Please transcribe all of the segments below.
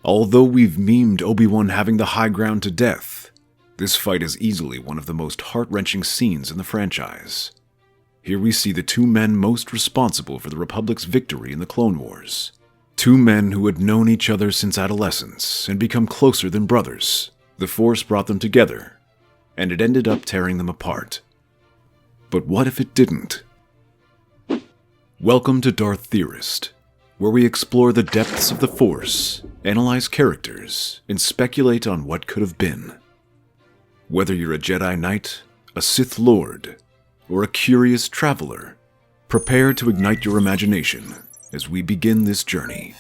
Although we've memed Obi Wan having the high ground to death, this fight is easily one of the most heart-wrenching scenes in the franchise. Here we see the two men most responsible for the Republic's victory in the Clone Wars. Two men who had known each other since adolescence and become closer than brothers. The Force brought them together, and it ended up tearing them apart. But what if it didn't? Welcome to Darth Theorist, where we explore the depths of the Force, analyze characters, and speculate on what could have been. Whether you're a Jedi Knight, a Sith Lord, or a curious traveler, prepare to ignite your imagination as we begin this journey.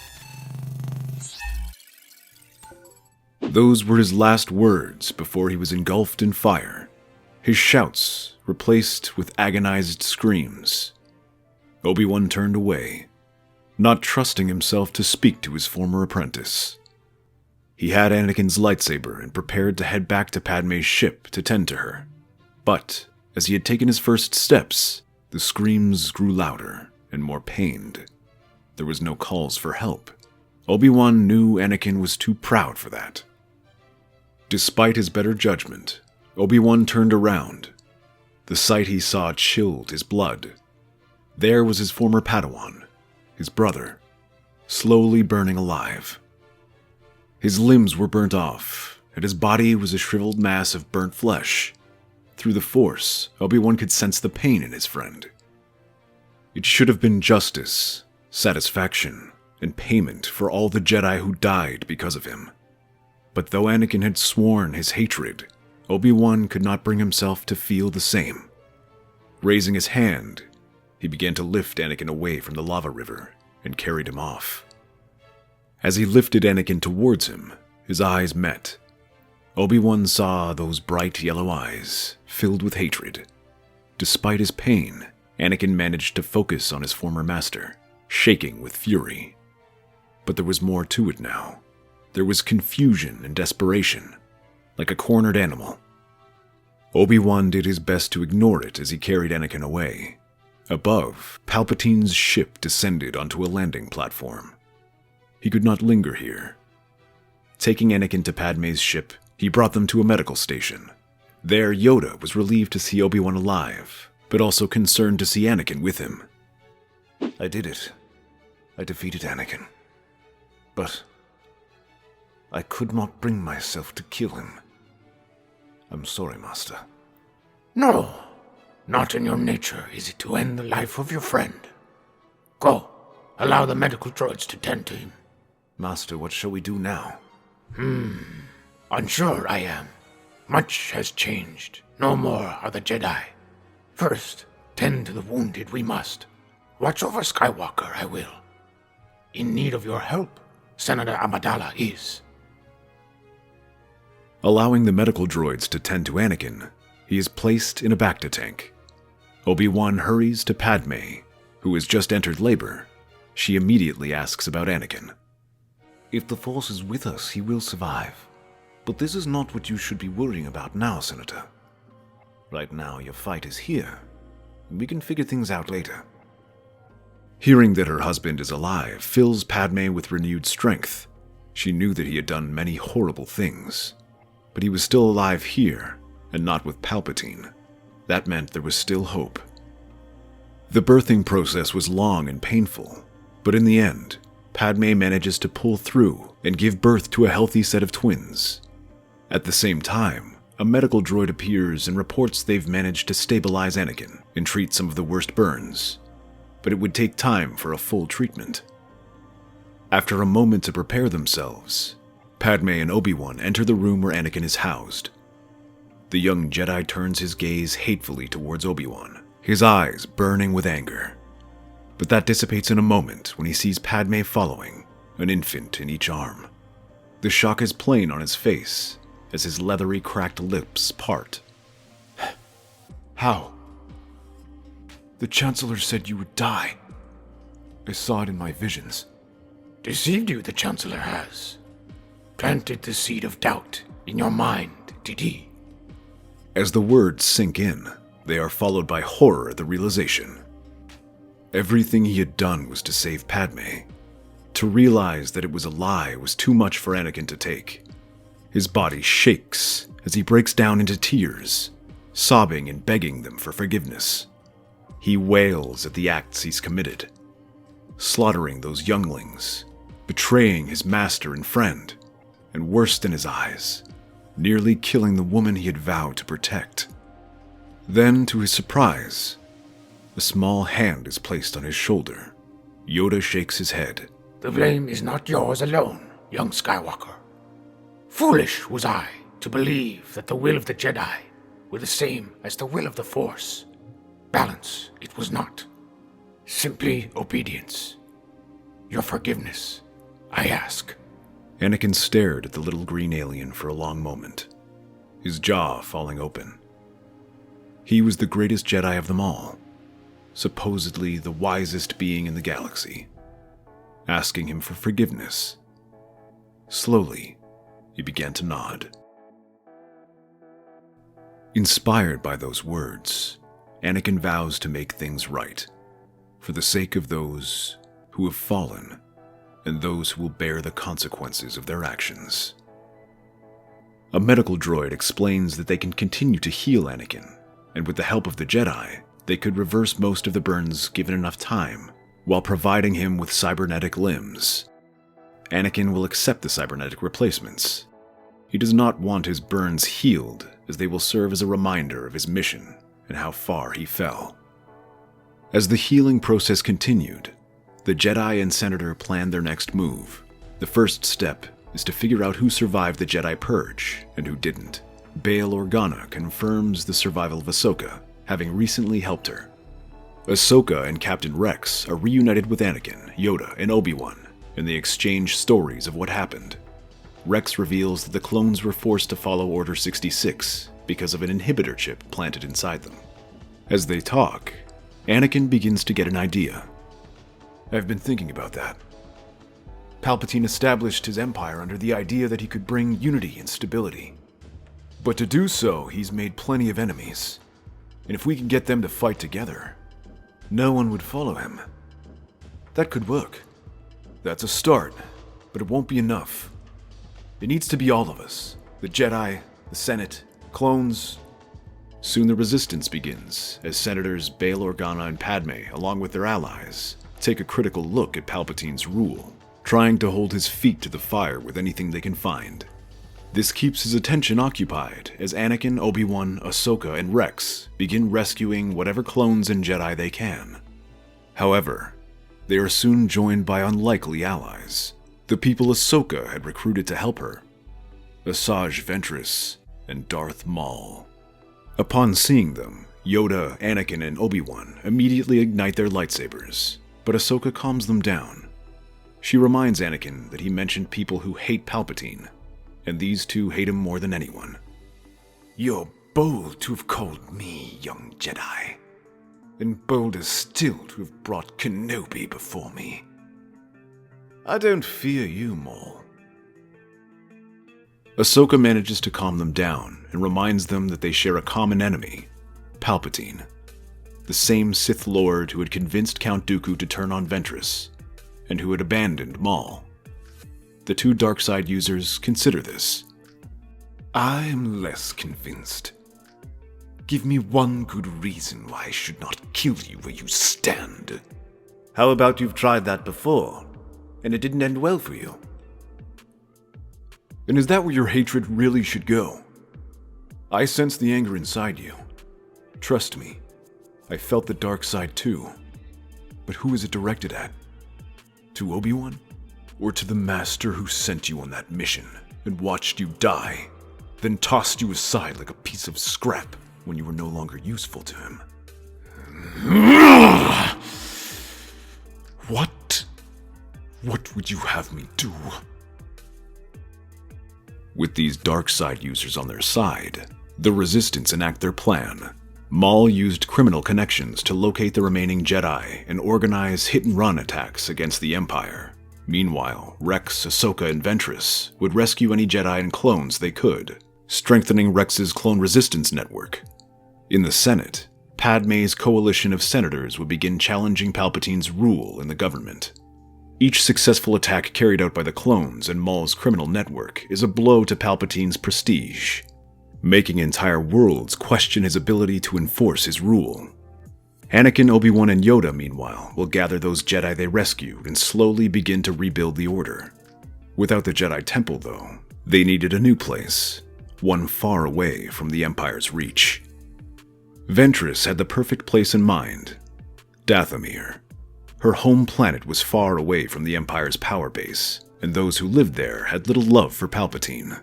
Those were his last words before he was engulfed in fire, his shouts replaced with agonized screams. Obi Wan turned away, not trusting himself to speak to his former apprentice. He had Anakin's lightsaber and prepared to head back to Padme's ship to tend to her. But as he had taken his first steps, the screams grew louder and more pained. There was no calls for help. Obi Wan knew Anakin was too proud for that. Despite his better judgment, Obi Wan turned around. The sight he saw chilled his blood. There was his former Padawan, his brother, slowly burning alive. His limbs were burnt off, and his body was a shriveled mass of burnt flesh. Through the Force, Obi Wan could sense the pain in his friend. It should have been justice, satisfaction, and payment for all the Jedi who died because of him. But though Anakin had sworn his hatred, Obi Wan could not bring himself to feel the same. Raising his hand, he began to lift Anakin away from the lava river and carried him off. As he lifted Anakin towards him, his eyes met. Obi Wan saw those bright yellow eyes, filled with hatred. Despite his pain, Anakin managed to focus on his former master, shaking with fury. But there was more to it now. There was confusion and desperation, like a cornered animal. Obi Wan did his best to ignore it as he carried Anakin away. Above, Palpatine's ship descended onto a landing platform. He could not linger here. Taking Anakin to Padme's ship, he brought them to a medical station. There, Yoda was relieved to see Obi Wan alive, but also concerned to see Anakin with him. I did it. I defeated Anakin. But I could not bring myself to kill him. I'm sorry, Master. No, not in your nature is it to end the life of your friend. Go, allow the medical droids to tend to him. Master, what shall we do now? Unsure I am. Much has changed. No more are the Jedi. First, tend to the wounded we must. Watch over Skywalker I will. In need of your help, Senator Amidala is. Allowing the medical droids to tend to Anakin, he is placed in a Bacta tank. Obi Wan hurries to Padme, who has just entered labor. She immediately asks about Anakin. If the Force is with us, he will survive. But this is not what you should be worrying about now, Senator. Right now, your fight is here. We can figure things out later. Hearing that her husband is alive fills Padme with renewed strength. She knew that he had done many horrible things, but he was still alive here, and not with Palpatine. That meant there was still hope. The birthing process was long and painful, but in the end, Padme manages to pull through and give birth to a healthy set of twins. At the same time, a medical droid appears and reports they've managed to stabilize Anakin and treat some of the worst burns, but it would take time for a full treatment. After a moment to prepare themselves, Padme and Obi Wan enter the room where Anakin is housed. The young Jedi turns his gaze hatefully towards Obi Wan, his eyes burning with anger. But that dissipates in a moment when he sees Padme following, an infant in each arm. The shock is plain on his face as his leathery, cracked lips part. How? The Chancellor said you would die. I saw it in my visions. Deceived you, the Chancellor has. Planted the seed of doubt in your mind, did he? As the words sink in, they are followed by horror at the realization. Everything he had done was to save Padme, To realize that it was a lie was too much for Anakin to take. His body shakes as he breaks down into tears, sobbing and begging them for forgiveness. He wails at the acts he's committed, slaughtering those younglings, betraying his master and friend, and worst in his eyes, nearly killing the woman he had vowed to protect. Then, to his surprise, a small hand is placed on his shoulder. Yoda shakes his head. The blame is not yours alone, young Skywalker. Foolish was I to believe that the will of the Jedi were the same as the will of the Force. Balance it was not. Simply obedience. Your forgiveness, I ask. Anakin stared at the little green alien for a long moment, his jaw falling open. He was the greatest Jedi of them all, supposedly the wisest being in the galaxy, asking him for forgiveness. Slowly, he began to nod. Inspired by those words, Anakin vows to make things right, for the sake of those who have fallen and those who will bear the consequences of their actions. A medical droid explains that they can continue to heal Anakin, and with the help of the Jedi, they could reverse most of the burns given enough time, while providing him with cybernetic limbs. Anakin will accept the cybernetic replacements. He does not want his burns healed, as they will serve as a reminder of his mission and how far he fell. As the healing process continued, the Jedi and Senator planned their next move. The first step is to figure out who survived the Jedi Purge and who didn't. Bail Organa confirms the survival of Ahsoka, having recently helped her. Ahsoka and Captain Rex are reunited with Anakin, Yoda, and Obi Wan, and they exchange stories of what happened. Rex reveals that the clones were forced to follow Order 66 because of an inhibitor chip planted inside them. As they talk, Anakin begins to get an idea. I've been thinking about that. Palpatine established his empire under the idea that he could bring unity and stability. But to do so, he's made plenty of enemies. And if we can get them to fight together, no one would follow him. That could work. That's a start, but it won't be enough. It needs to be all of us. The Jedi, the Senate, clones. Soon the resistance begins, as Senators Bail Organa and Padme, along with their allies, take a critical look at Palpatine's rule, trying to hold his feet to the fire with anything they can find. This keeps his attention occupied as Anakin, Obi-Wan, Ahsoka, and Rex begin rescuing whatever clones and Jedi they can. However, they are soon joined by unlikely allies, the people Ahsoka had recruited to help her, Asajj Ventress and Darth Maul. Upon seeing them, Yoda, Anakin, and Obi-Wan immediately ignite their lightsabers, but Ahsoka calms them down. She reminds Anakin that he mentioned people who hate Palpatine, and these two hate him more than anyone. You're bold to have called me young Jedi, and bolder still to have brought Kenobi before me. I don't fear you, Maul. Ahsoka manages to calm them down and reminds them that they share a common enemy, Palpatine, the same Sith Lord who had convinced Count Dooku to turn on Ventress, and who had abandoned Maul. The two dark side users consider this. I am less convinced. Give me one good reason why I should not kill you where you stand. How about you've tried that before, and it didn't end well for you? And is that where your hatred really should go? I sense the anger inside you. Trust me, I felt the dark side too. But who is it directed at? To Obi-Wan? Or to the master who sent you on that mission and watched you die, then tossed you aside like a piece of scrap when you were no longer useful to him? What? What would you have me do? With these dark side users on their side, the Resistance enact their plan. Maul used criminal connections to locate the remaining Jedi and organize hit-and-run attacks against the Empire. Meanwhile, Rex, Ahsoka, and Ventress would rescue any Jedi and clones they could, strengthening Rex's clone resistance network. In the Senate, Padme's coalition of senators would begin challenging Palpatine's rule in the government. Each successful attack carried out by the clones and Maul's criminal network is a blow to Palpatine's prestige, making entire worlds question his ability to enforce his rule. Anakin, Obi Wan, and Yoda, meanwhile, will gather those Jedi they rescued and slowly begin to rebuild the Order. Without the Jedi Temple, though, they needed a new place, one far away from the Empire's reach. Ventress had the perfect place in mind: Dathomir. Her home planet was far away from the Empire's power base, and those who lived there had little love for Palpatine.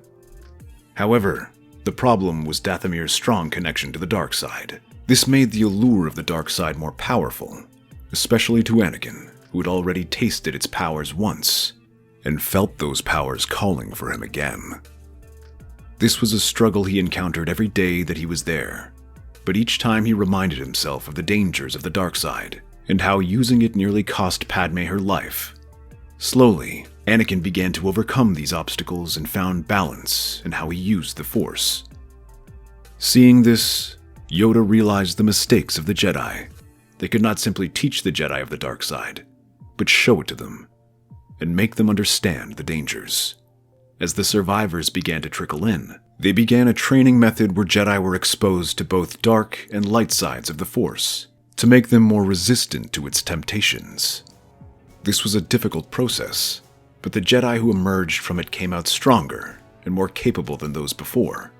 However, the problem was Dathomir's strong connection to the dark side. This made the allure of the dark side more powerful, especially to Anakin, who had already tasted its powers once, and felt those powers calling for him again. This was a struggle he encountered every day that he was there, but each time he reminded himself of the dangers of the dark side, and how using it nearly cost Padme her life. Slowly, Anakin began to overcome these obstacles and found balance in how he used the Force. Seeing this, Yoda realized the mistakes of the Jedi. They could not simply teach the Jedi of the dark side, but show it to them, and make them understand the dangers. As the survivors began to trickle in, they began a training method where Jedi were exposed to both dark and light sides of the Force, to make them more resistant to its temptations. This was a difficult process, but the Jedi who emerged from it came out stronger and more capable than those before.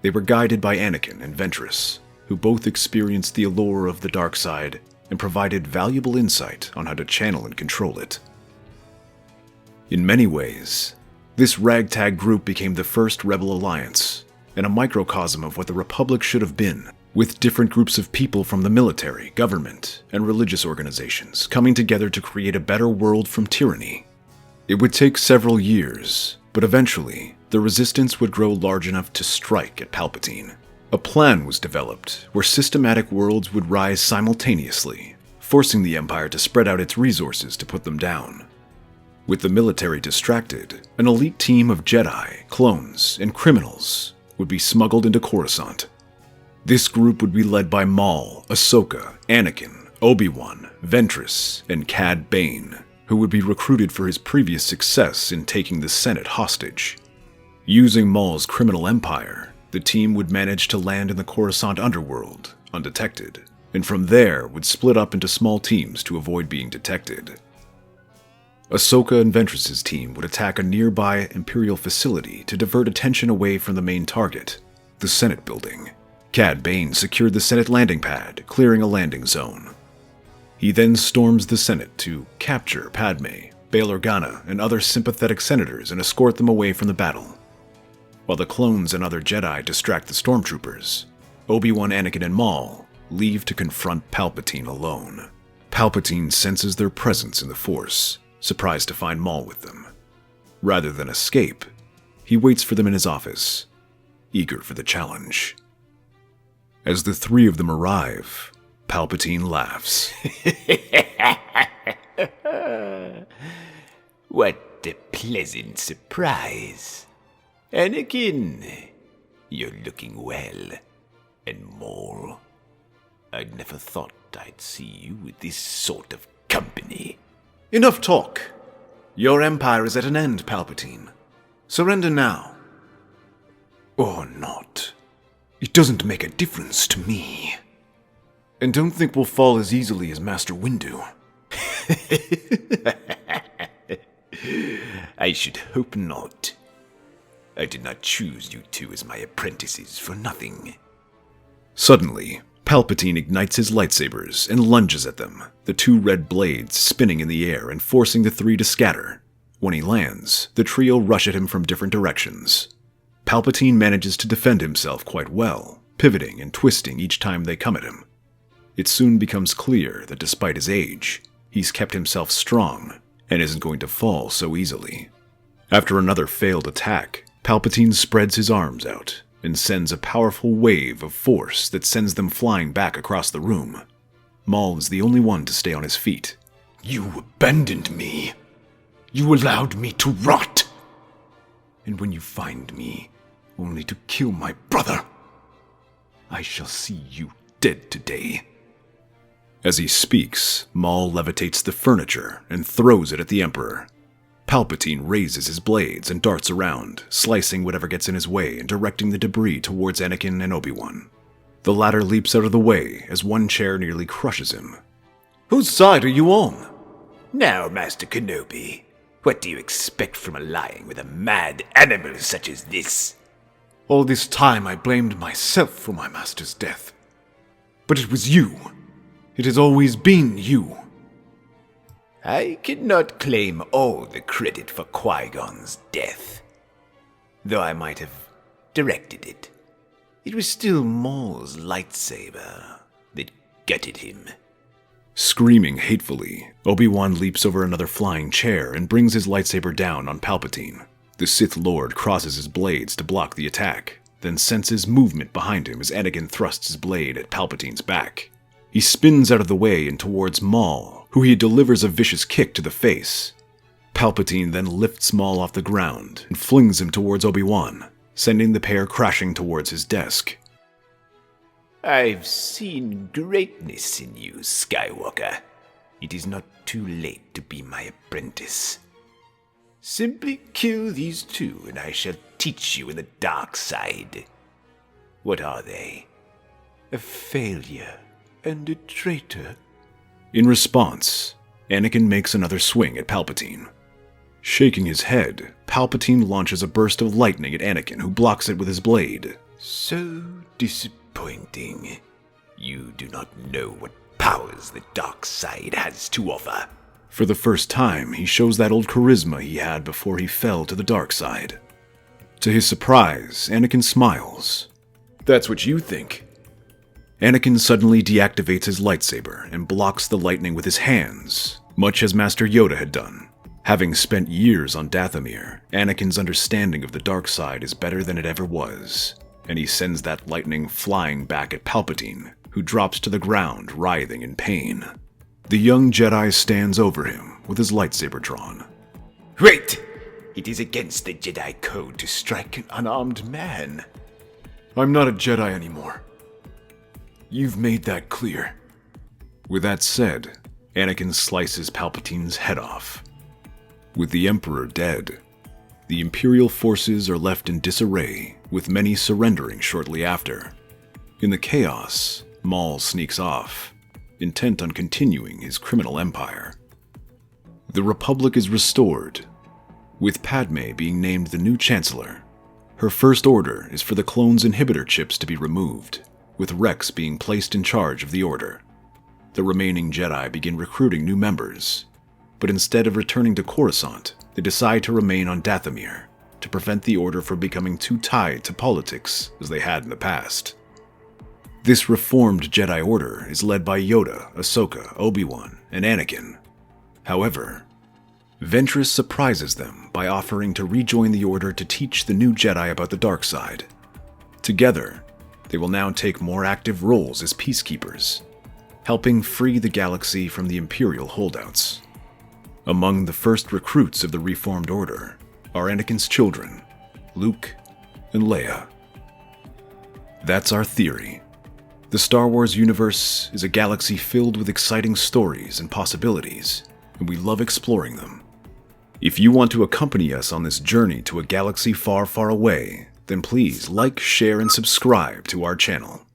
They were guided by Anakin and Ventress, who both experienced the allure of the dark side and provided valuable insight on how to channel and control it. In many ways, this ragtag group became the first rebel alliance, and a microcosm of what the Republic should have been, with different groups of people from the military, government, and religious organizations coming together to create a better world from tyranny. It would take several years, but eventually, the resistance would grow large enough to strike at Palpatine. A plan was developed where systematic worlds would rise simultaneously, forcing the Empire to spread out its resources to put them down. With the military distracted, an elite team of Jedi, clones, and criminals would be smuggled into Coruscant. This group would be led by Maul, Ahsoka, Anakin, Obi Wan, Ventress, and Cad Bane, who would be recruited for his previous success in taking the Senate hostage. Using Maul's criminal empire, the team would manage to land in the Coruscant underworld, undetected, and from there would split up into small teams to avoid being detected. Ahsoka and Ventress's team would attack a nearby Imperial facility to divert attention away from the main target, the Senate building. Cad Bane secured the Senate landing pad, clearing a landing zone. He then storms the Senate to capture Padme, Bail Organa, and other sympathetic senators and escort them away from the battle. While the clones and other Jedi distract the stormtroopers, Obi-Wan, Anakin, and Maul leave to confront Palpatine alone. Palpatine senses their presence in the Force, surprised to find Maul with them. Rather than escape, he waits for them in his office, eager for the challenge. As the three of them arrive, Palpatine laughs. What a pleasant surprise. Anakin, you're looking well. And Maul, I never thought I'd see you with this sort of company. Enough talk. Your empire is at an end, Palpatine. Surrender now. Or not. It doesn't make a difference to me. And don't think we'll fall as easily as Master Windu. I should hope not. I did not choose you two as my apprentices for nothing. Suddenly, Palpatine ignites his lightsabers and lunges at them, the two red blades spinning in the air and forcing the three to scatter. When he lands, the trio rush at him from different directions. Palpatine manages to defend himself quite well, pivoting and twisting each time they come at him. It soon becomes clear that despite his age, he's kept himself strong and isn't going to fall so easily. After another failed attack, Palpatine spreads his arms out and sends a powerful wave of force that sends them flying back across the room. Maul is the only one to stay on his feet. You abandoned me. You allowed me to rot. And when you find me, only to kill my brother, I shall see you dead today. As he speaks, Maul levitates the furniture and throws it at the Emperor. Palpatine raises his blades and darts around, slicing whatever gets in his way and directing the debris towards Anakin and Obi Wan. The latter leaps out of the way as one chair nearly crushes him. Whose side are you on? Now, Master Kenobi, what do you expect from allying with a mad animal such as this? All this time I blamed myself for my master's death. But it was you. It has always been you. I cannot claim all the credit for Qui-Gon's death, though I might have directed it. It was still Maul's lightsaber that gutted him. Screaming hatefully, Obi-Wan leaps over another flying chair and brings his lightsaber down on Palpatine. The Sith Lord crosses his blades to block the attack, then senses movement behind him as Anakin thrusts his blade at Palpatine's back. He spins out of the way and towards Maul, who he delivers a vicious kick to the face. Palpatine then lifts Maul off the ground and flings him towards Obi-Wan, sending the pair crashing towards his desk. I've seen greatness in you, Skywalker. It is not too late to be my apprentice. Simply kill these two and I shall teach you in the dark side. What are they? A failure and a traitor? In response, Anakin makes another swing at Palpatine. Shaking his head, Palpatine launches a burst of lightning at Anakin, who blocks it with his blade. So disappointing. You do not know what powers the dark side has to offer. For the first time, he shows that old charisma he had before he fell to the dark side. To his surprise, Anakin smiles. That's what you think. Anakin suddenly deactivates his lightsaber and blocks the lightning with his hands, much as Master Yoda had done. Having spent years on Dathomir, Anakin's understanding of the dark side is better than it ever was, and he sends that lightning flying back at Palpatine, who drops to the ground, writhing in pain. The young Jedi stands over him with his lightsaber drawn. Wait! It is against the Jedi Code to strike an unarmed man. I'm not a Jedi anymore. You've made that clear. With that said, Anakin slices Palpatine's head off. With the Emperor dead, the Imperial forces are left in disarray, with many surrendering shortly after. In the chaos, Maul sneaks off, intent on continuing his criminal empire. The Republic is restored, with Padme being named the new Chancellor. Her first order is for the clone's inhibitor chips to be removed, with Rex being placed in charge of the order. The remaining Jedi begin recruiting new members, but instead of returning to Coruscant, they decide to remain on Dathomir to prevent the order from becoming too tied to politics as they had in the past. This reformed Jedi Order is led by Yoda, Ahsoka, Obi Wan, and Anakin. However, Ventress surprises them by offering to rejoin the Order to teach the new Jedi about the dark side. Together, they will now take more active roles as peacekeepers, helping free the galaxy from the Imperial holdouts. Among the first recruits of the reformed Order are Anakin's children, Luke and Leia. That's our theory. The Star Wars universe is a galaxy filled with exciting stories and possibilities, and we love exploring them. If you want to accompany us on this journey to a galaxy far, far away, then please like, share, and subscribe to our channel.